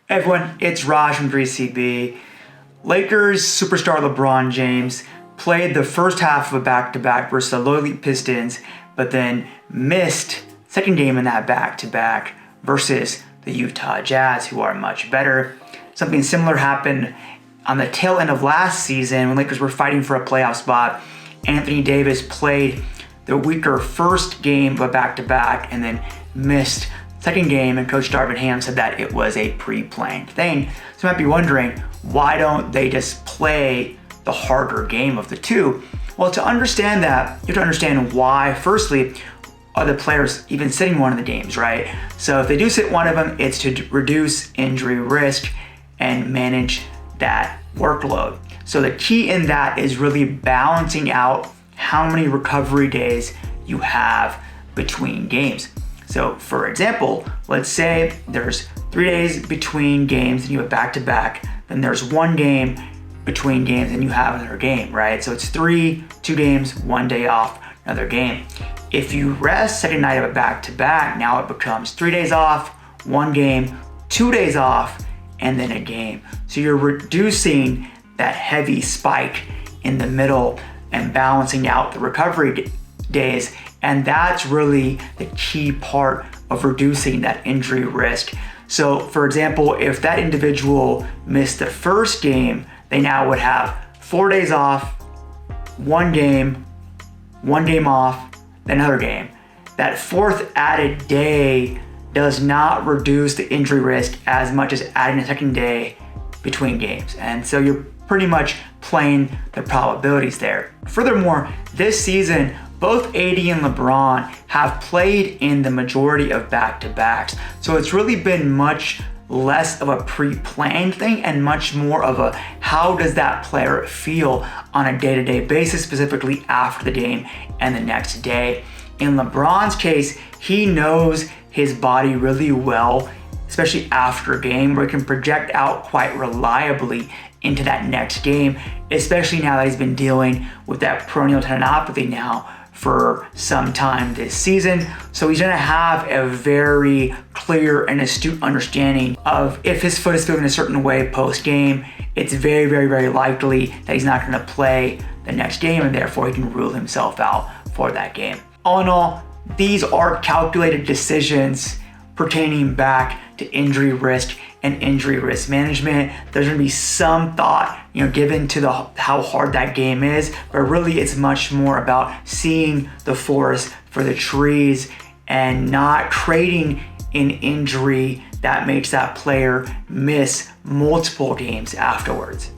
Hey everyone, it's Raj from 3CB. Lakers superstar LeBron James played the first half of a back-to-back versus the lowly Pistons, but then missed second game in that back-to-back versus the Utah Jazz, who are much better. Something similar happened on the tail end of last season when Lakers were fighting for a playoff spot. Anthony Davis played the weaker first game of a back-to-back and then missed second game, and Coach Darvin Ham said that it was a pre-planned thing. So you might be wondering, why don't they just play the harder game of the two? Well, to understand that, you have to understand why. Firstly, are the players even sitting one of the games, right? So if they do sit one of them, it's to reduce injury risk and manage that workload. So the key in that is really balancing out how many recovery days you have between games. So for example, let's say there's 3 days between games and you have back-to-back, then there's 1 game between games and you have another game, right? So it's 2 games, 1 day off, another game. If you rest second night of a back-to-back, now it becomes 3 days off, 1 game, 2 days off, and then a game. So you're reducing that heavy spike in the middle and balancing out the recovery days. And that's really the key part of reducing that injury risk. So for example, if that individual missed the first game, they now would have 4 days off, 1 game, 1 game off, then another game. That fourth added day does not reduce the injury risk as much as adding a second day between games. And so you're pretty much playing the probabilities there. Furthermore, this season, both AD and LeBron have played in the majority of back-to-backs. So it's really been much less of a pre-planned thing and much more of a how does that player feel on a day-to-day basis, specifically after the game and the next day. In LeBron's case, he knows his body really well, especially after a game, where he can project out quite reliably into that next game, especially now that he's been dealing with that peroneal tendinopathy now for some time this season. So he's gonna have a very clear and astute understanding of if his foot is feeling a certain way post-game, it's very, very, very likely that he's not gonna play the next game, and therefore he can rule himself out for that game. All in all, these are calculated decisions pertaining back to injury risk and injury risk management. There's gonna be some thought, given to how hard that game is, but really it's much more about seeing the forest for the trees and not creating an injury that makes that player miss multiple games afterwards.